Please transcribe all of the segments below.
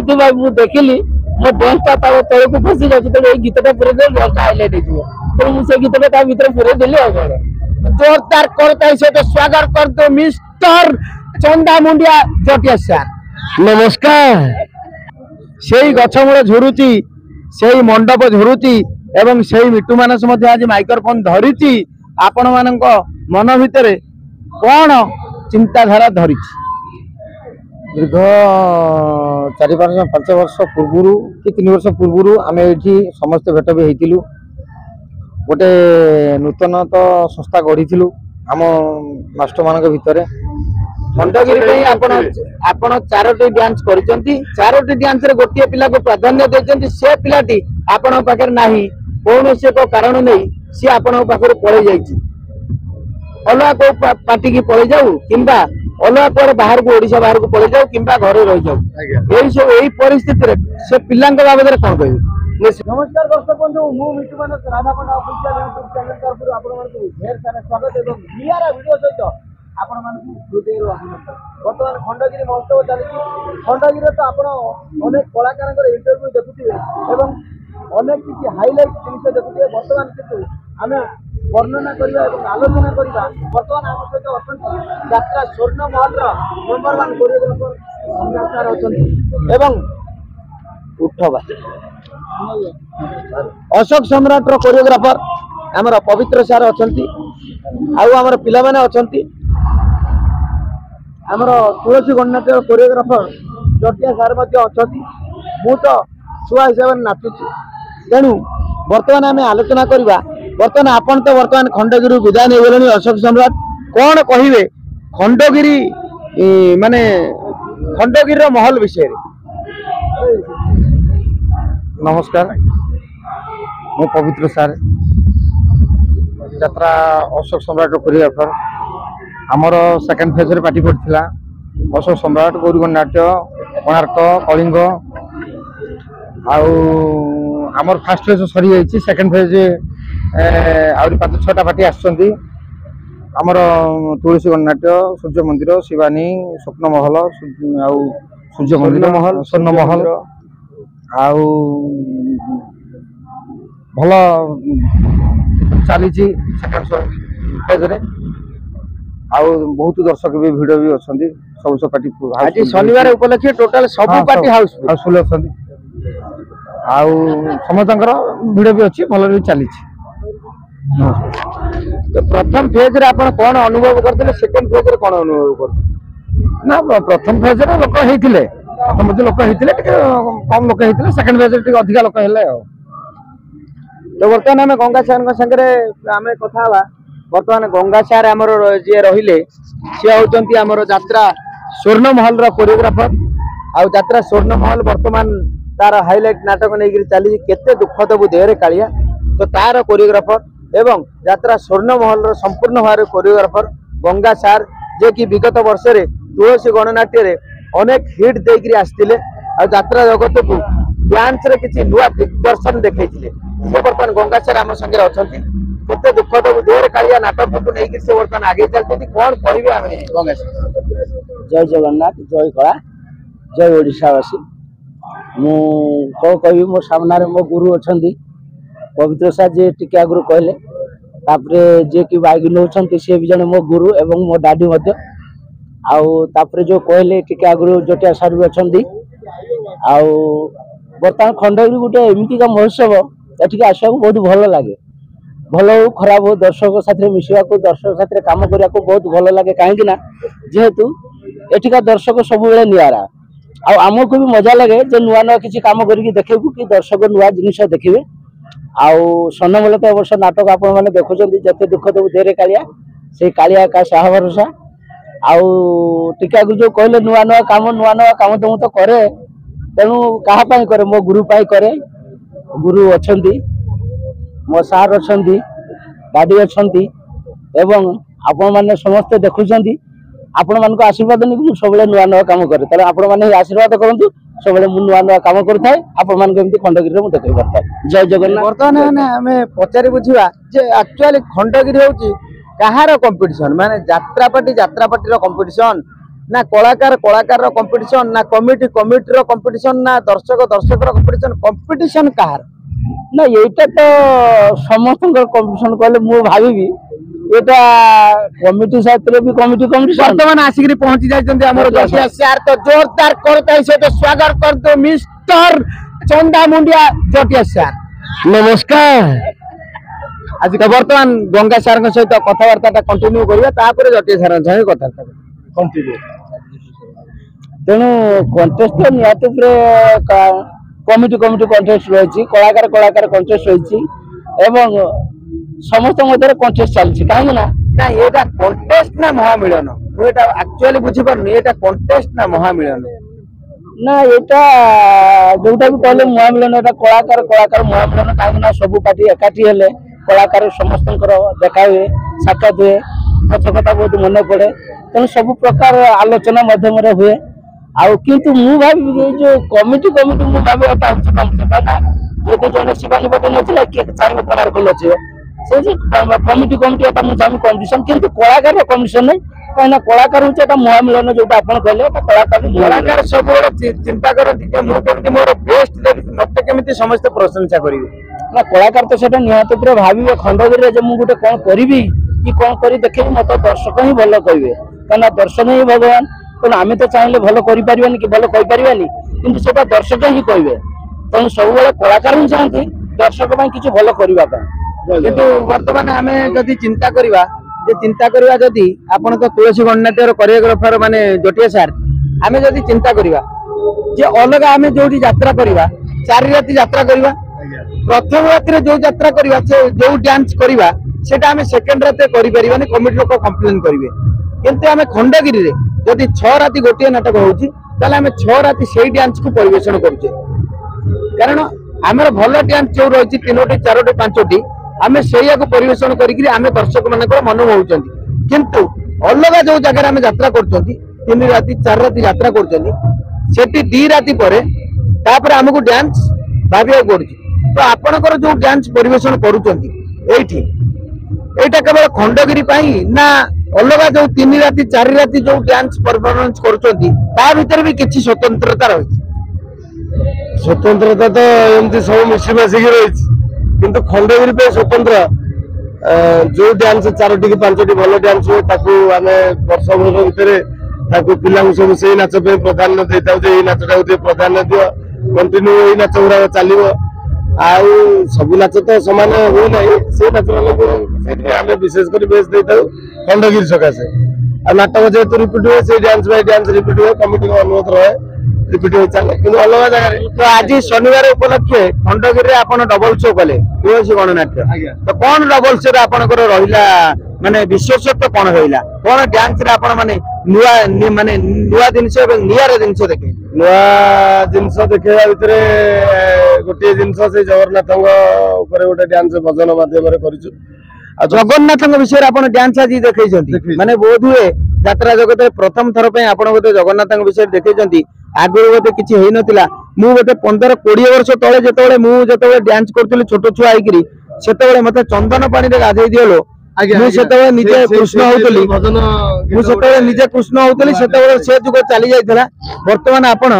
ଏମିତି ଭାଇ ମୁଁ ଦେଖିଲି ମୋ ଡ୍ୟାନ୍ସଟା ତା ତଳକୁ ଫସି ଯାଉଛି ତେଣୁ ଏଇ ଗୀତଟା ପୁରେଇ ଦେଲେ ଡ୍ୟାନ୍ସଟା ହାଇଲାଇଟ୍ ହେଇଯିବ ତେଣୁ ମୁଁ ସେ ଗୀତଟା ତା ଭିତରେ ପୁରେଇ ଦେଲି ଆଉ କଣ जोरदार करता है तो स्वागत कर दो मिस्टर चंदा मुंडिया जटिया सार नमस्कार से गछमूल झुरुची से मंडप झुरुची एवं से मिटू मानस आज माइक्रोफोन धरी आपण मान मन भितर कौन चिंताधारा धरी दीर्घ 4-5 वर्ष पूर्व कि 3 वर्ष पूर्व आम ये समस्त भेट भी होती गोटे नूतन तो संस्था गढ़ी आम मास्टर मान भितर खंडगिरी आपण 4टी डांस करिसेंती 4टी डांस रे गोटे पिला को प्राधान्य देचंती से पिलाटी आपण पाखर नाही कोन से को कारण नै से आपण पाखर पळे जाईची अलवा को पार्टी की पळे जाऊ किंबा अलवा पर बाहर को ओडिसा बाहर को पळे जाऊ किंबा घरे रह जाऊ एई सब एई परिस्थिति रे से पिलांक बाबद रे कोन कहबी नमस्कार दर्शक बंधु मु मिटू मानस राधापंडा ऑफिशियल यूट्यूब चैनल तरफ आपण मानकु ढेर सारा स्वागत एवं नियारा वीडियो सहित आपण मानकु हृदयरु अभिनंदन वर्तमान खंडगिरी महोत्सव चली खंडगिरी तो आपण अनेक कलाकार इंटरव्यू देखुथिबे एवं अनेक किसी हाइलाइट जिनिस देखुथिबे वर्तमान किंतु आमे वर्णना करबा एवं आलोचना करबा वर्तमान आम सहित अछंती यात्रा स्वर्ण महल नंबर 1 कोरियोग्राफर संगासार अछंती एवं उठवा अशोक सम्राट रो कोरियोग्राफर हमर पवित्र सार अछंती आउ हमर पिला माने अछंती हमर तुलसी गणनाट्य कोरियोग्राफर जटिया सार मध्ये अछंती मु तो छुआ हिसाब से नाचुची तेणु वर्तमान आम आलोचना करवा वर्तमान आपण तो वर्तमान खंडगिरी विदाय नहीं गले अशोक सम्राट कौन कहे खंडगिरी माने खंडगिरी महल विषय नमस्कार मो पवित्र सार यात्रा अशोक सम्राट कोरियोग्राफर आमर सेकेंड फेज रे पार्टी पड़ता अशोक सम्राट गौरीगण नाट्य कोणार्क कलिंग आमर फास्ट फेज सरी जाइए सेकेंड फेज आहरी 5-6टा पार्टी आसुँच आमर तुलसी गणनाट्य सूर्य मंदिर शिवानी स्वप्न महल सूर्य मंदिर महल स्वर्ण महल आउ भल चली फेज रे आउ बहुत दर्शक भी भिड़ भी अच्छा सब सब पार्टी आज शनिवार उपलक्षे टोटाल सब पार्टी हाउसफुल अच्छा आउ समस्त भिड़ भी अच्छी भल भी चली प्रथम फेज रे आपण कोन अनुभव करते सेकंड फेज रे कोन अनुभव करते ना प्रथम फेज रे लोक होइथिले प्रथम फेज लोक होइथिले कम लोक होइथिले सेकंड फेज रे अधिक लोक हेले तो बर्तमान आम गंगा सार संगे आम कथा बर्तमान गंगा सार आमर जी रहिले सी होचंती आमर यात्रा स्वर्ण महल रो कोरियोग्राफर आउ यात्रा स्वर्ण महल वर्तमान तार हाइलाइट नाटक नहीं चली केते दुख दबु देहरे कालिया तो तार कोरियोग्राफर एवं यात्रा स्वर्ण महल रो संपूर्ण भाव कोरियोग्राफर गंगा सार जे कि विगत वर्ष रे तुलसी गणनाट्य रे अनेक हिट देकरी आस्तिले आ यात्रा जगत को डांस रे किछि नुआ दिग्दर्शन देखैथिले से वर्तमान गंगा सार आम संगे अछंती केते दुख दबु देहरे कालिया नाटक को नहीं से वर्तमान आगे चलते कौन कहबे आम गंगा सार जय जगन्नाथ जय कला जय ओडिशावासी मु कहि मो सामने मो गुरु अछंती पवित्र सार जे टिके आगु कहले तापरे जे कि बाइक नौछंती से भी जने मो गुरु एवं मो डाडी मध्य आउ तापरे जो कहले टिके आगु जटिया सार भी अछंती आउ बर्तमान खंडगिरी गोटे एमती का महोत्सव एठिके आसवा बहुत भल लगे भल हो खराब हो दर्शक साथ मिसवा को दर्शक साथ काम करने को बहुत भल लगे कहीं जेहेतु एठिका दर्शक सब बेले नियारा आमको भी मजा लगे जो नुआ नुआ किसी काम करके देखू कि दर्शक नुआ जिनिस देखिए आउ सन्नमूल तो वर्ष नाटक आपण मैंने देखुं जिते दुख देव देहरे कालिया से कालिया का साहा भरोसा आउ टीका जो कहले नुआ नुआ काम तो मु तो करे तेणु कहा करे मो गुरु पाई करे गुरु अच्छी मो सार अच्छी गाड़ी अच्छी एवं आपण मैंने समस्ते देखुं आपण मान आशीर्वाद नहीं सब नुआ नुआ काम करे तेल आपण मैंने आशीर्वाद करूँ सब नुआ नुआ काम करें आपण मान खंडगिरी में देख पारे जय जगन्नाथ बर्तमान आम पचारि बुझा एक्चुअली खंडगिरी हूँ कहार कंपटीशन माने यात्रा पार्टी कंपटीशन ना कलाकार कलाकार कंपटीशन ना कमिटी कमिटी कंपटीशन ना दर्शक दर्शक कंपटीशन कंपटीशन कहार ना एटा तो समस्त कंपटीशन कहले मु भाबी एटा कमिटी साथ भी कमिटी कंपटीशन वर्तमान आसिक पहुंची जाइछन्ते हमर जटिया सर तो जोरदार करताई से तो स्वागत कर दो मिस्टर चंदा मुंडिया जटिया सर नमस्कार। आज तो वर्तमान गंगा सर सहित कथबार्ता कंटिन्यू करिया तापर जटिया सर संगे कथबार्ता कंटिन्यू तेणु कंटेस्ट तो निहाती कमिटी कमिटी कंटेस्ट रही कलाकार कलाकार कंटेस्ट रही एवं समस्त मध्य कंटेस्ट चलती कहीं ना ना एटा कंटेस्ट ना महामिलन एटा एक्चुअली बुझी पारनी एटा कंटेस्ट ना महामिलन ना एटा जोटा भी कहले महामिलन एटा कलाकार कलाकार महामिलन कहीं ना सब पार्टी एकाठी हेले कलाकार समस्त देखा हुए साक्षात हुए पक्ष कथा बहुत मन पड़े तेणु सब प्रकार आलोचना माध्यम हुए आउ किंतु मु भाबी जो कमिटी कमिटी मु भाबी जो जने शिवानी बटे नथिला के चारि कलाकार को नथियो से जे कमिटी कमिटी एटा मु जामी कंडीशन किंतु कलाकार रो कंडीशन नै काना कलाकार होचे एटा महामिलन जोटा आपण कहले एटा कलाकार सब चिंता करती जे मु केमति मोर बेस्ट दे मते केमति समस्त प्रशंसा करिवे ना कलाकार तो सेटा निहात पूरा भाबी खंडगिरी जे मु गुटे कोन करिवि कि कोन करी देखे मत दर्शक ही भलो कहबे काना दर्शक ही भगवान तेणु आम तो चाहिए भल करें कि भल कहीपर कि दर्शक ही कहे तेणु सब कलाकार ही चाहती दर्शक किसी भल करने किंतु वर्तमान आम जदि चिंता करवा जदि आपण तो तुलसी गणनाट्यर कोरियोग्राफर माने जटिया सार आम जदि चिंता करवा जे अलग आम जो यात्रा करवा 4 राति यात्रा करवा प्रथम राति जो यात्रा करवा जो डांस करवा सेटा आम सेकंड राति करि परिबानी कमिटी लोक कंप्लेन करिवे किंतु आम खंडगिरी रे जदि 6 राति गोटे नाटक होउची ताले आम 6 राति सेही डांस को परिवेषण करूचे कारण आमर भल डांस जो रही 3टी 4टी 5टी आम सेया को परिवेषण करिकरी आम दर्शक मानकर मन मोहुचंती किंतु अलग जो जगह आम यात्रा करचंती 3 राति 4 राति यात्रा करचंती सेठी 2 राति परे तापर हमकु डांस भाबिया पड़ुची तो आपनकर जो डांस परिवेषण करूचंती एठी एटा केवल खंडगिरी पाई ना अलग जो 3 राति 4 राति जो डांस परफॉर्मेंस करूचंती ता भीतर भी किछि स्वतंत्रता रही स्वतंत्रता तो एमती सब मिसी मासिक रही किंतु खंडगिरी पे स्वतंत्र जो डांस 4टी कि 5टी भल डांस हुए ताकू आमे वर्ष भर भितर ताकू पिला सब से नाच पे प्राधान्य देता जे नाचटा होते प्राधान्य दियो कंटिन्यू एई नाच गुरा चलिबो आउ सब नाच तो समान हुए ना से नाच वाले आमे विशेष कर बेस देता खंडगिरी सकाशे आ नाटक जेतु रिपीट हुए से डांस बाय डांस रिपीट हुए कमिटी को अनुरोध रहे रिपीट हो चले किंतु अलग जगह तो आज शनिवार उपलक्षे खंडगिरी रे आपण डबल शो कले तुलसी गणनाट्य तो कौन डबल शो रे आपनकर रहिला माने विशेषत्व कौन रहिला कौन डांस रे आपण माने नुआ जिनस एवं नियार जिनस देखे नुआ जिनस देखा भितर गोटे जिनस से जगन्नाथ गोटे डांस भजन माध्यम करूँ जगन्नाथ विषय आप डांस आज देखते माने बोध हुए यात्रा जगत प्रथम थर आप जगन्नाथ विषय देखते आगुरी बोधे किसी हो नाला मुझे 15-20 वर्ष तले जो डांस करी छोट छुआ होकर मत चंदन पानी गाधे दिलो मुझे निजे कृष्ण होली निजे कृष्ण होली से जुग चली जाता बर्तमान आपण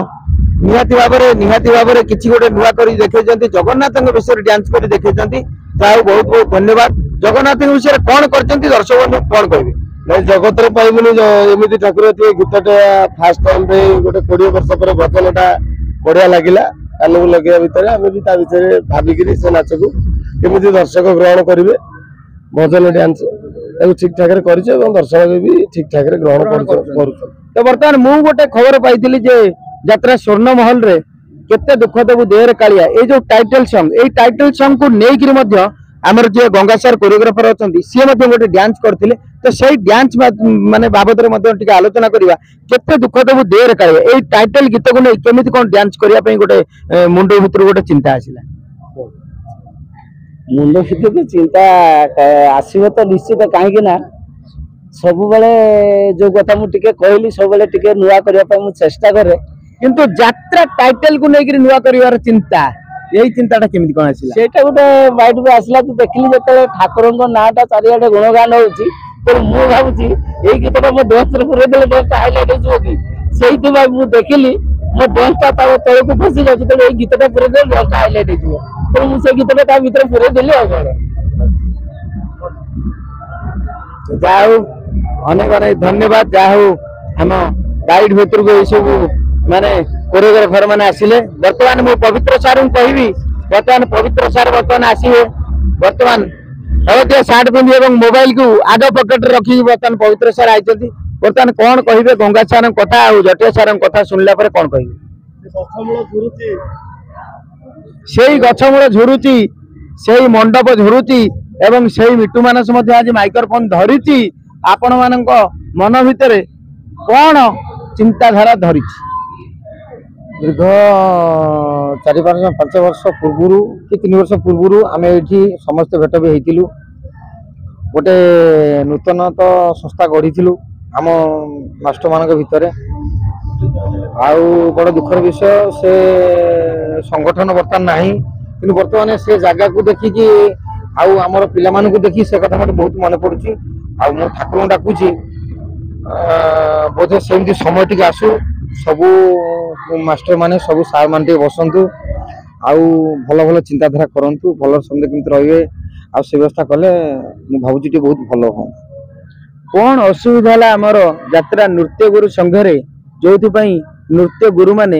निहाती भाव में किसी गोटे नुआ कर देखते जगन्नाथ विषय डांस कर देखते बहुत बहुत धन्यवाद जगन्नाथ विषय कौन कर दर्शक बंधु कौन कहे नहीं जगत एमती ठाकुर थे गीतटा फास्ट टाइम गोटे 20 वर्ष पर भजनटा बढ़िया लगिला कान को लगे भितर आम भी विषय भाविक से नाच को केमी दर्शक ग्रहण करेंगे भजन डांस ठीक ठाक दर्शक भी ठीक ठाक ग्रहण कर तो बर्तमान मु गोटे खबर पाई यात्रा स्वर्ण महल रे केते दुख देबु देहर कालिया ए जो टाइटल सॉन्ग को लेकिन आमर जो गंगा सर कोरियोग्राफर अच्छा सी गोटे डांस करते तो सही डांस माने बाबद आलोचना करवा केते दुख देबु देहर कालिया ए टाइटल गीत को नहीं केमिति कोन डांस करने गोटे मुंड भीतर गोटे चिंता आसिला मुंड भीतर चिंता आसो तो निश्चित कहीं सब जो कथा मुझे कहली सब नुआ करने चेष्टा करे किंतु यात्रा टाइटल को लेकर नुआ कर चिंता यही चिंताटा केमिति कोन आसिला सेटा गोटे माइंड को आसला तो देखली जते ठाकुर नाटा चारियाडे गुणगान होउची ତେଣୁ ମୁଁ ଭାବୁଛି ଏଇ ଗୀତଟା ମୋ ଡ୍ୟାନ୍ସରେ ପୁରେଇ ଦେଲେ ଡ୍ୟାନ୍ସଟା ହାଇଲାଇଟ୍ ହେଇଯିବ କି ସେଇଥିପାଇଁ ମୁଁ ଦେଖିଲି ମୋ ଡ୍ୟାନ୍ସଟା ତା ତଳକୁ ଫସି ଯାଉଛି ତେଣୁ ଏଇ ଗୀତଟା ପୁରେଇ ଦେଲେ ଡ୍ୟାନ୍ସଟା ହାଇଲାଇଟ୍ ହେଇଯିବ ତେଣୁ ମୁଁ ସେଇ ଗୀତଟା ତା ଭିତରେ ପୁରେଇ ଦେଲି ଆଉ କଣ। ଯାହା ହଉ ଅନେକ ଅନେକ ଧନ୍ୟବାଦ। ଯାହା ହଉ ଆମ ଗାଇଡ ଭିତରକୁ ଏଇ ସବୁ ମାନେ କୋରିଓଗ୍ରାଫର ମାନେ ଆସିଲେ। ବର୍ତ୍ତମାନ ମୁଁ ପବିତ୍ର ସାର୍ଙ୍କୁ କହିବି, ବର୍ତ୍ତମାନ ପବିତ୍ର ସାର୍ ବର୍ତ୍ତମାନ ଆସିବେ। ବର୍ତ୍ତମାନ ହଳଦିଆ ସାର୍ଟ ପିନ୍ଧି ଏବଂ ମୋବାଇଲ କୁ ଆଗ ପକେଟରେ ରଖିକି ବର୍ତ୍ତମାନ ପବିତ୍ର ସାର୍ ଆଇଛନ୍ତି। ବର୍ତ୍ତମାନ କଣ କହିବେ ଗଙ୍ଗା ସାର୍ଙ୍କ କଥା ଆଉ ଜଟିଆ ସାର୍ଙ୍କ କଥା ଶୁଣିଲା ପରେ କଣ କହିବେ? ସେଇ ଗଛ ମୂଳ ଝୁରୁଛି, ସେଇ ମଣ୍ଡପ ଝୁରୁଛି ଏବଂ ସେଇ ମିଟୁ ମାନସ ମଧ୍ୟ ଆଜି ମାଇକ୍ରୋଫୋନ ଧରିଛି। ଆପଣ ମାନଙ୍କ ମନ ଭିତରେ କଣ ଚିନ୍ତାଧାରା ଧରିଛି? ଦୀର୍ଘ 4-5 ବର୍ଷ ପୂର୍ବରୁ କି 3 ବର୍ଷ ପୂର୍ବରୁ ଆମେ ଏଇଠି ସମସ୍ତେ ଭେଟ ବି ହେଇଥିଲୁ। ଗୋଟେ ନୂତନ ତ ସଂସ୍ଥା ଗଢ଼ିଥିଲୁ ଆମ ମାଷ୍ଟର ମାନଙ୍କ ଭିତରେ। ଆଉ ବଡ଼ ଦୁଃଖର ବିଷୟ ସେ ସଂଗଠନ ବର୍ତ୍ତମାନ ନାହିଁ, କିନ୍ତୁ ବର୍ତ୍ତମାନ ସେ ଜାଗାକୁ ଦେଖିକି ଆଉ ଆମର ପିଲାମାନଙ୍କୁ ଦେଖି ସେ କଥା ମୋତେ ବହୁତ ମନେ ପଡୁଛି। ଆଉ ମୁଁ ଠାକୁରଙ୍କୁ ଡାକୁଛି ବୋଧେ ସେମିତି ସମୟ ଟିକେ ଆସୁ, ସବୁ ମାଷ୍ଟର ମାନେ ସବୁ ସାର୍ ମାନେ ଟିକେ ବସନ୍ତୁ ଆଉ ଭଲ ଭଲ ଚିନ୍ତାଧାରା କରନ୍ତୁ, ଭଲ ସମସ୍ତେ କେମିତି ରହିବେ ଆଉ ସେ ବ୍ୟବସ୍ଥା କଲେ ମୁଁ ଭାବୁଛି ଟିକେ ବହୁତ ଭଲ ହୁଅନ୍ତା। କଣ ଅସୁବିଧା ହେଲା ଆମର ଯାତ୍ରା ନୃତ୍ୟ ଗୁରୁ ସଂଘରେ, ଯୋଉଥିପାଇଁ ନୃତ୍ୟ ଗୁରୁ ମାନେ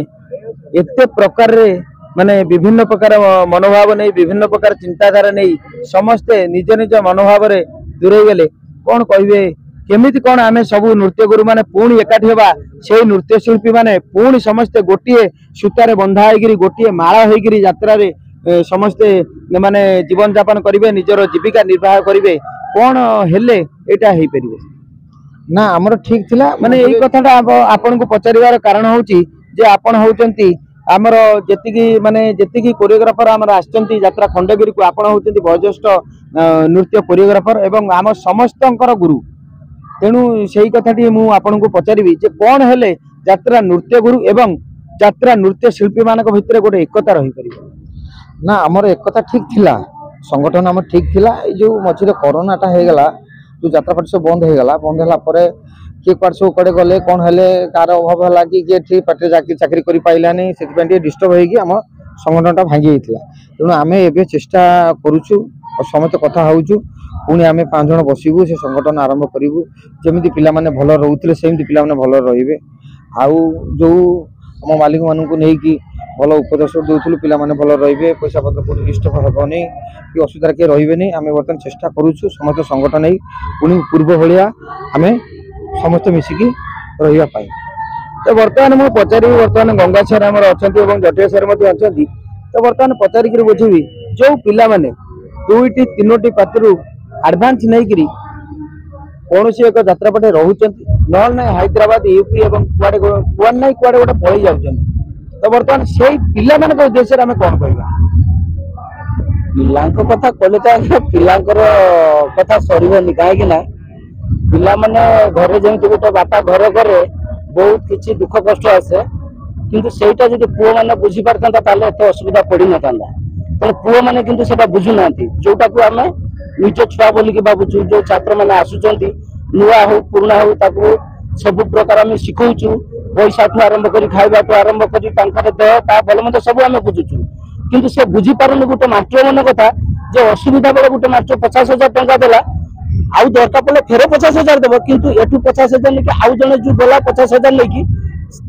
ଏତେ ପ୍ରକାରରେ ମାନେ ବିଭିନ୍ନ ପ୍ରକାର ମନୋଭାବ ନେଇ ବିଭିନ୍ନ ପ୍ରକାର ଚିନ୍ତାଧାରା ନେଇ ସମସ୍ତେ ନିଜ ନିଜ ମନୋଭାବରେ ଦୂରେଇ ଗଲେ? କଣ କହିବେ? କେମିତି କଣ ଆମେ ସବୁ ନୃତ୍ୟ ଗୁରୁ ମାନେ ପୁଣି ଏକାଠି ହେବା, ସେଇ ନୃତ୍ୟ ଶିଳ୍ପୀ ମାନେ ପୁଣି ସମସ୍ତେ ଗୋଟିଏ ସୂତାରେ ବନ୍ଧା ହେଇକିରି ଗୋଟିଏ ମାଳ ହେଇକିରି ଯାତ୍ରାରେ ସମସ୍ତେ ମାନେ ଜୀବନ ଯାପନ କରିବେ, ନିଜର ଜୀବିକା ନିର୍ବାହ କରିବେ? କଣ ହେଲେ ଏଇଟା ହେଇପାରିବ? ନା ଆମର ଠିକ ଥିଲା ମାନେ ଏଇ କଥାଟା ଆପଣଙ୍କୁ ପଚାରିବାର କାରଣ ହଉଛି ଯେ ଆପଣ ହଉଛନ୍ତି ଆମର ଯେତିକି କୋରିଓଗ୍ରାଫର ଆମର ଆସିଛନ୍ତି ଯାତ୍ରା ଖଣ୍ଡଗିରିକୁ, ଆପଣ ହଉଛନ୍ତି ବয়োଜ୍ୟେଷ୍ଠ ନୃତ୍ୟ କୋରିଓଗ୍ରାଫର ଏବଂ ଆମ ସମସ୍ତଙ୍କର ଗୁରୁ। ତେଣୁ ସେଇ କଥାଟି ମୁଁ ଆପଣଙ୍କୁ ପଚାରିବି ଯେ କଣ ହେଲେ ଯାତ୍ରା ନୃତ୍ୟ ଗୁରୁ ଏବଂ ଯାତ୍ରା ନୃତ୍ୟ ଶିଳ୍ପୀ ମାନଙ୍କ ଭିତରେ ଗୋଟେ ଏକତା ରହିପାରିବ? ନା ଆମର ଏକତା ଠିକ ଥିଲା, ସଂଗଠନ ଆମର ଠିକ ଥିଲା। ଏଇ ଯୋଉ ମଝିରେ କରୋନାଟା ହେଇଗଲା, ଯୋଉ ଯାତ୍ରା ପାର୍ଟି ସବୁ ବନ୍ଦ ହେଇଗଲା, ବନ୍ଦ ହେଲା ପରେ କିଏ କୁଆଡେ ସବୁ କୁଆଡେ ଗଲେ, କଣ ହେଲେ, କାହାର ଅଭାବ ହେଲା କି କିଏ ଠିକ ପାର୍ଟିରେ ଚାକିରି କରିପାରିଲାନି, ସେଥିପାଇଁ ଟିକେ ଡିଷ୍ଟର୍ବ ହେଇକି ଆମ ସଂଗଠନଟା ଭାଙ୍ଗି ଯାଇଥିଲା। ତେଣୁ ଆମେ ଏବେ ଚେଷ୍ଟା କରୁଛୁ ଆଉ ସମସ୍ତେ କଥା ହଉଛୁ, ପୁଣି ଆମେ 5 ଜଣ ବସିବୁ, ସେ ସଂଗଠନ ଆରମ୍ଭ କରିବୁ। ଯେମିତି ପିଲାମାନେ ଭଲ ରହୁଥିଲେ ସେମିତି ପିଲାମାନେ ଭଲ ରହିବେ। ଆଉ ଯୋଉ ଆମ ମାଲିକ ମାନଙ୍କୁ ନେଇକି ଭଲ ଉପଦେଶ ଦେଉଥିଲୁ, ପିଲାମାନେ ଭଲ ରହିବେ, ପଇସା ପତ୍ର କୋଉଠି ଡିଷ୍ଟର୍ବ ହେବନି କି ଅସୁବିଧାରେ କିଏ ରହିବେନି। ଆମେ ବର୍ତ୍ତମାନ ଚେଷ୍ଟା କରୁଛୁ ସମସ୍ତେ ସଂଗଠନ ନେଇ ପୁଣି ପୂର୍ବ ଭଳିଆ ଆମେ ସମସ୍ତେ ମିଶିକି ରହିବା ପାଇଁ। ତ ବର୍ତ୍ତମାନ ମୁଁ ପଚାରିବି, ବର୍ତ୍ତମାନ ଗଙ୍ଗା ସାର୍ ଆମର ଅଛନ୍ତି ଏବଂ ଜଟିଆ ସାର୍ ମଧ୍ୟ ଅଛନ୍ତି, ତ ବର୍ତ୍ତମାନ ପଚାରିକିରି ବୁଝିବି ଯୋଉ ପିଲାମାନେ 2-3ଟି ପାର୍ଟିରୁ ଆଡଭାନ୍ସ ନେଇକିରି କୌଣସି ଏକ ଯାତ୍ରା ପାର୍ଟି ରହୁଛନ୍ତି, ନହେଲେ ନାହିଁ ହାଇଦ୍ରାବାଦ, ୟୁପି ଏବଂ କୁଆଡେ ନାହିଁ କୁଆଡେ ଗୋଟେ ପଳେଇ ଯାଉଛନ୍ତି, ତ ବର୍ତ୍ତମାନ ସେଇ ପିଲାମାନଙ୍କ ଉଦ୍ଦେଶ୍ୟରେ ଆମେ କଣ କହିବା? ପିଲାଙ୍କ କଥା କହିଲେ ତ ଆଜ୍ଞା ପିଲାଙ୍କର କଥା ସରିବନି, କାହିଁକି ନା ପିଲାମାନେ ଘରେ ଯେମିତି ଗୋଟେ ବାପା ଘର କରେ ବହୁତ କିଛି ଦୁଃଖ କଷ୍ଟ ଆସେ, କିନ୍ତୁ ସେଇଟା ଯଦି ପୁଅମାନେ ବୁଝିପାରିଥାନ୍ତା ତାହେଲେ ଏତେ ଅସୁବିଧା ପଡିନଥାନ୍ତା। ତେଣୁ ପୁଅମାନେ କିନ୍ତୁ ସେଟା ବୁଝୁନାହାନ୍ତି, ଯୋଉଟାକୁ ଆମେ ନିଜ ଛୁଆ ବୋଲିକି ଭାବୁଛୁ। ଯୋଉ ଛାତ୍ରମାନେ ଆସୁଛନ୍ତି ନୂଆ ହଉ ପୁରୁଣା ହଉ ତାକୁ ସବୁ ପ୍ରକାର ଆମେ ଶିଖଉଛୁ, ପଇସାଠୁ ଆରମ୍ଭ କରି ଖାଇବାଠୁ ଆରମ୍ଭ କରି ତାଙ୍କର ଦେହ ତା ଭଲ ମନ୍ଦ ସବୁ ଆମେ ବୁଝୁଛୁ। କିନ୍ତୁ ସେ ବୁଝିପାରୁନି ଗୋଟେ ମାଷ୍ଟର ମାନ କଥା, ଯେ ଅସୁବିଧା ବେଳେ ଗୋଟେ ମାଷ୍ଟର 50,000 ଟଙ୍କା ଦେଲା, ଆଉ ଦରକାର ପଡ଼ିଲେ ଫେରେ 50,000 ଦେବ, କିନ୍ତୁ ଏଠୁ 50,000 ନେଇକି ଆଉ ଜଣେ ଯୋଉ ଗଲା 50,000 ନେଇକି,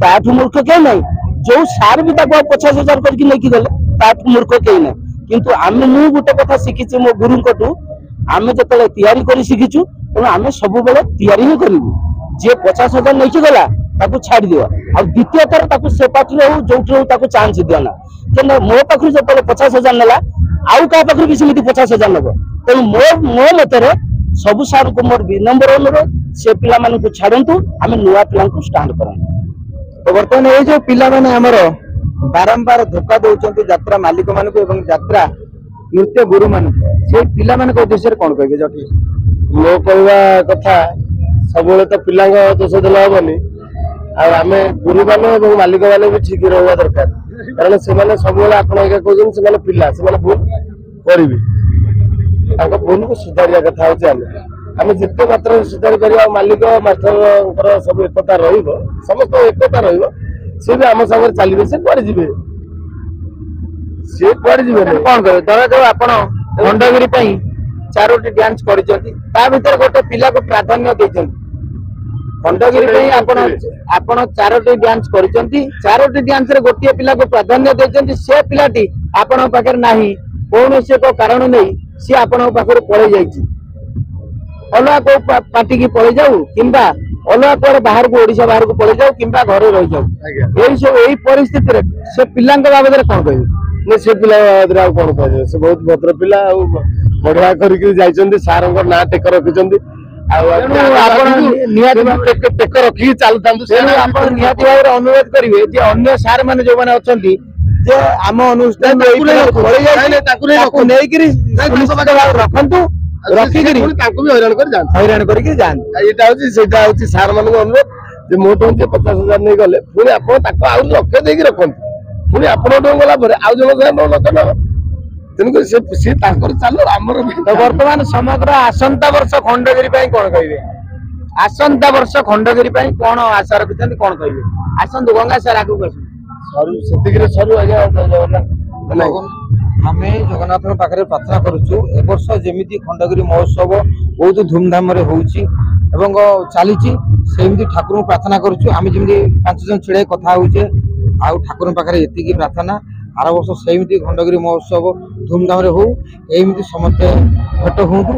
ତାଠୁ ମୂର୍ଖ କେହି ନାହିଁ। ଯୋଉ ସାର୍ ବି ତାକୁ ଆଉ 50,000 କରିକି ନେଇକି ଗଲେ ତାଠୁ ମୂର୍ଖ କେହି ନାହିଁ। କିନ୍ତୁ ମୁଁ ଗୋଟେ କଥା ଶିଖିଛି ମୋ ଗୁରୁଙ୍କଠୁ, ଆମେ ଯେତେବେଳେ ତିଆରି କରି ଶିଖିଛୁ, ତେଣୁ ଆମେ ସବୁବେଳେ ତିଆରି ହିଁ କରିବୁ। ଯିଏ 50,000 ନେଇକି ଗଲା ତାକୁ ଛାଡ଼ିଦିଅ, ଆଉ ଦ୍ୱିତୀୟ ଥର ତାକୁ ସେ ପାର୍ଟିରେ ହଉ ଯୋଉଠି ହଉ ତାକୁ ଚାନ୍ସ ଦିଅ ନା। କିନ୍ତୁ ମୋ ପାଖରୁ ଯେତେବେଳେ 50,000 ନେଲା, ଆଉ କାହା ପାଖରୁ ବି ସେମିତି 50,000 ନେବ। ତେଣୁ ମୋ ମତରେ ସବୁ ସାର୍ଙ୍କୁ ମୋର ବିନମ୍ର ଅନୁରୋଧ, ସେ ପିଲାମାନଙ୍କୁ ଛାଡ଼ନ୍ତୁ, ଆମେ ନୂଆ ପିଲାଙ୍କୁ ଷ୍ଟାଣ୍ଡ କରନ୍ତୁ। ତ ବର୍ତ୍ତମାନ ଏଇ ଯୋଉ ପିଲାମାନେ ଆମର ବାରମ୍ବାର ଧୋକା ଦଉଛନ୍ତି ଯାତ୍ରା ମାଲିକ ମାନଙ୍କୁ ଏବଂ ଯାତ୍ରା ନୃତ୍ୟ ଗୁରୁ ମାନଙ୍କୁ, ସେଇ ପିଲାମାନଙ୍କ ଉଦ୍ଦେଶ୍ୟରେ କଣ କହିବେ ଜଟି? ମୋ କହିବା କଥା, ସବୁବେଳେ ତ ପିଲାଙ୍କ ଦୋଷ ଦେଲେ ହବନି, ଆଉ ଆମେ ଗୁରୁମାନେ ଏବଂ ମାଲିକ ମାନେ ବି ଠିକ ରହିବା ଦରକାର। କାରଣ ସେମାନେ ସବୁବେଳେ ଆପଣ ଆଜ୍ଞା କହୁଛନ୍ତି ସେମାନେ ପିଲା, ସେମାନେ ଭୁଲ କରିବେ, ତାଙ୍କ ଭୁଲକୁ ସୁଧାରିବା କଥା ହଉଛି ଆମେ। ଆମେ ଯେତେ ମାତ୍ରାରେ ସୁଧାରି ପାରିବା ମାଲିକ ମାଷ୍ଟରଙ୍କର ସବୁ ଏକତା ରହିବ ସମସ୍ତ ଏକତା ରହିବ ସେ ବି ଆମ ସାଙ୍ଗରେ ଚାଲିବେ ସେ କୁଆଡେ ଯିବେ କଣ କହିବେ ଧରାଯାଉ ଆପଣ ଖଣ୍ଡଗିରି ପାଇଁ 4ଟି ଡ୍ୟାନ୍ସ କରିଛନ୍ତି ତା ଭିତରେ ଗୋଟେ ପିଲାକୁ ପ୍ରାଧାନ୍ୟ ଦେଇଛନ୍ତି ଖଣ୍ଡଗିରି ପାଇଁ ଆପଣ 4ଟି ଡ୍ୟାନ୍ସ କରିଛନ୍ତି 4ଟି ଡ୍ୟାନ୍ସ ରେ ଗୋଟିଏ ପିଲାକୁ ପ୍ରାଧାନ୍ୟ ଦେଇଛନ୍ତି ସେ ପିଲାଟି ଆପଣଙ୍କ ପାଖରେ ନାହିଁ କୌଣସି ଏକ କାରଣ ନେଇ ସିଏ ଆପଣଙ୍କ ପାଖରୁ ପଳେଇ ଯାଇଛି ଅଲଗା କୋଉ ପାର୍ଟିକି ପଳେଇ ଯାଉ କିମ୍ବା ଅଲଗା କୁଆଡେ ବାହାରକୁ ଓଡିଶା ବାହାରକୁ ପଳେଇ ଯାଉ କିମ୍ବା ଘରେ ରହିଯାଉ ଏଇ ପରିସ୍ଥିତିରେ ସେ ପିଲାଙ୍କ ବାବଦରେ କଣ କହିବେ ସେ ପିଲା ବାବଦରେ ଆଉ କଣ କହିବେ ସେ ବହୁତ ଭଦ୍ର ପିଲା ଆଉ ବଢିଆ କରିକି ଯାଇଛନ୍ତି ସାରଙ୍କ ନାଁ ଟେକ ରଖିଛନ୍ତି ଆଉ ଆପଣ ନିହାତି ଟେକ ରଖିକି ଚାଲୁଥାନ୍ତୁ ଆପଣ ନିହାତି ଭାବରେ ଅନୁରୋଧ କରିବେ ଯେ ଅନ୍ୟ ସାର୍ ମାନେ ଯୋଉମାନେ ଅଛନ୍ତି ଯେ ଆମ ଅନୁଷ୍ଠାନ ତାକୁ ନେଇକିରି ରଖନ୍ତୁ ରଖିକିରି ତାଙ୍କୁ ବି ହଇରାଣ କରିକି ଯାଆନ୍ତୁ ଏଇଟା ହଉଛି ସେଇଟା ହଉଛି ସାର୍ ମାନଙ୍କୁ ଅନୁରୋଧ ଯେ ମୋ ଠୁ 50,000 ନେଇ ଗଲେ ପୁଣି ଆପଣ ତାକୁ ଆହୁରି ଲକ୍ଷ୍ୟ ଦେଇକି ରଖନ୍ତୁ ପୁଣି ଆପଣଙ୍କ ଗଲା ପରେ ଆଉ ଜଣଙ୍କ ଲକ୍ଷ୍ୟ ନବ ତେଣୁକରି ସେ ତାଙ୍କର ଚାଲୁ ଆମର ବର୍ତ୍ତମାନ ସମଗ୍ର ଆସନ୍ତା ବର୍ଷ ଖଣ୍ଡଗିରି ପାଇଁ କଣ କହିବେ ଆସନ୍ତା ବର୍ଷ ଖଣ୍ଡଗିରି ପାଇଁ କଣ ଆଶା ରଖିଛନ୍ତି କଣ କହିବେ ଆସନ୍ତୁ ଗଙ୍ଗା ସାର୍ ଆଗକୁ ଆସନ୍ତୁ ସରୁ ସେତିକିରେ ସରୁ ଆଜ୍ଞା ଆମେ ଜଗନ୍ନାଥଙ୍କ ପାଖରେ ପ୍ରାର୍ଥନା କରୁଛୁ ଏ ବର୍ଷ ଯେମିତି ଖଣ୍ଡଗିରି ମହୋତ୍ସବ ବହୁତ ଧୁମଧାମରେ ହଉଛି ଏବଂ ଚାଲିଛି ସେମିତି ଠାକୁରଙ୍କୁ ପ୍ରାର୍ଥନା କରୁଛୁ ଆମେ ଯେମିତି 5 ଜଣ ଛିଡାଇ କଥା ହଉଛେ ଆଉ ଠାକୁରଙ୍କ ପାଖରେ ଏତିକି ପ୍ରାର୍ଥନା ଆର ବର୍ଷ ସେମିତି ଖଣ୍ଡଗିରି ମହୋତ୍ସବ ଧୁମଧାମରେ ହଉ ଏମିତି ସମସ୍ତେ ଭେଟ ହୁଅନ୍ତୁ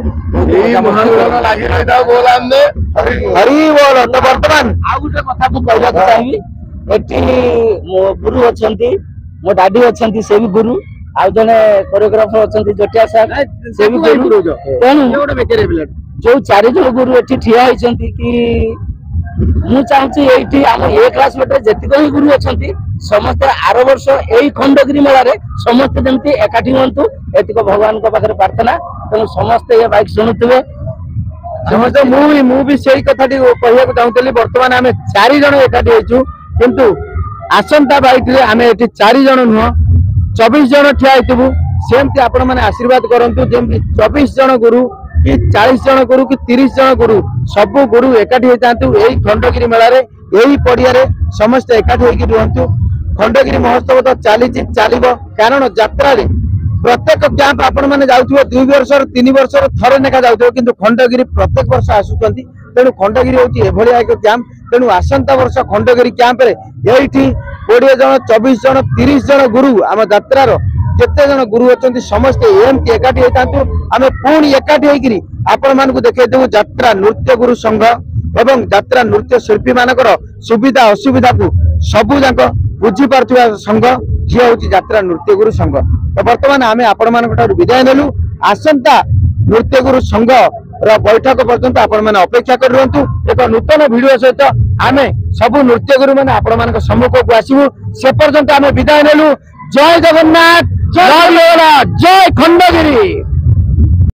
ବର୍ତ୍ତମାନ ଆଉ ଗୋଟେ କଥା ମୁଁ କହିବାକୁ ଚାହିଁବି ଏଠି ମୋ ଗୁରୁ ଅଛନ୍ତି ମୋ ଡାଡି ଅଛନ୍ତି ସେ ବି ଗୁରୁ ଆଉ ଜଣେ କୋରିଓଗ୍ରାଫର ଅଛନ୍ତି ଜଟିଆ ସାର୍ ସେ ବି ଗୁରୁ ତେଣୁ ଯୋଉ 4 ଜଣ ଗୁରୁ ଏଠି ଠିଆ ହେଇଛନ୍ତି କି ମୁଁ ଚାହୁଁଛି ଏଇଠି ଆମ ଏ କ୍ଲାସ ଗୋଟେ ଯେତିକ ହିଁ ଗୁରୁ ଅଛନ୍ତି ସମସ୍ତେ ଆର ବର୍ଷ ଏଇ ଖଣ୍ଡଗିରି ମେଳାରେ ସମସ୍ତେ ଯେମିତି ଏକାଠି ହୁଅନ୍ତୁ ଏତିକ ଭଗବାନଙ୍କ ପାଖରେ ପ୍ରାର୍ଥନା ତେଣୁ ସମସ୍ତେ ଏ ବାଇକ୍ ଶୁଣୁଥିବେ ମୁଁ ବି ସେଇ କଥାଟି କହିବାକୁ ଚାହୁଁଥିଲି ବର୍ତ୍ତମାନ ଆମେ 4 ଜଣ ଏକାଠି ହେଇଛୁ କିନ୍ତୁ ଆସନ୍ତା ବାଇକରେ ଆମେ ଏଠି 4 ଜଣ ନୁହଁ 24 ଜଣ ଠିଆ ହେଇଥିବୁ ସେମିତି ଆପଣ ମାନେ ଆଶୀର୍ବାଦ କରନ୍ତୁ ଯେମିତି 24 ଜଣ ଗୁରୁ କି 40 ଜଣ ଗୁରୁ କି 30 ଜଣ ଗୁରୁ ସବୁ ଗୁରୁ ଏକାଠି ହେଇଥାନ୍ତୁ ଏଇ ଖଣ୍ଡଗିରି ମେଳାରେ ଏଇ ପଡିଆରେ ସମସ୍ତେ ଏକାଠି ହେଇକି ରୁହନ୍ତୁ ଖଣ୍ଡଗିରି ମହୋତ୍ସବ ତ ଚାଲିବ କାରଣ ଯାତ୍ରାରେ ପ୍ରତ୍ୟେକ କ୍ୟାମ୍ପ ଆପଣ ମାନେ ଯାଉଥିବେ 2 ବର୍ଷର 3 ବର୍ଷର ଥରେ ଲେଖା ଯାଉଥିବେ କିନ୍ତୁ ଖଣ୍ଡଗିରି ପ୍ରତ୍ୟେକ ବର୍ଷ ଆସୁଛନ୍ତି ତେଣୁ ଖଣ୍ଡଗିରି ହଉଛି ଏଭଳିଆ ଏକ କ୍ୟାମ୍ପ ତେଣୁ ଆସନ୍ତା ବର୍ଷ ଖଣ୍ଡଗିରି କ୍ୟାମ୍ପରେ ଏଇଠି 20 ଜଣ 24 ଜଣ 30 ଜଣ ଗୁରୁ ଆମ ଯାତ୍ରାର ଯେତେ ଜଣ ଗୁରୁ ଅଛନ୍ତି ସମସ୍ତେ ଏମିତି ଏକାଠି ହେଇଥାନ୍ତୁ ଆମେ ପୁଣି ଏକାଠି ହେଇକିରି ଆପଣ ମାନଙ୍କୁ ଦେଖେଇଦେବୁ ଯାତ୍ରା ନୃତ୍ୟ ଗୁରୁ ସଂଘ ଏବଂ ଯାତ୍ରା ନୃତ୍ୟ ଶିଳ୍ପୀ ମାନଙ୍କର ସୁବିଧା ଅସୁବିଧାକୁ ସବୁ ଯାକ ବୁଝିପାରୁଥିବା ସଂଘ ଯିଏ ହଉଛି ଯାତ୍ରା ନୃତ୍ୟ ଗୁରୁ ସଂଘ ତ ବର୍ତ୍ତମାନ ଆମେ ଆପଣ ମାନଙ୍କ ଠାରୁ ବିଦାୟ ନେଲୁ ଆସନ୍ତା ନୃତ୍ୟ ଗୁରୁ ସଂଘ ବୈଠକ ପର୍ଯ୍ୟନ୍ତ ଆପଣ ମାନେ ଅପେକ୍ଷା କରି ରୁହନ୍ତୁ ଏକ ନୂତନ ଭିଡିଓ ସହିତ ଆମେ ସବୁ ନୃତ୍ୟ ଗୁରୁ ମାନେ ଆପଣ ମାନଙ୍କ ସମ୍ମୁଖକୁ ଆସିବୁ ସେ ପର୍ଯ୍ୟନ୍ତ ଆମେ ବିଦାୟ ନେଲୁ ଜୟ ଜଗନ୍ନାଥ ଜୟ ଖଣ୍ଡଗିରି।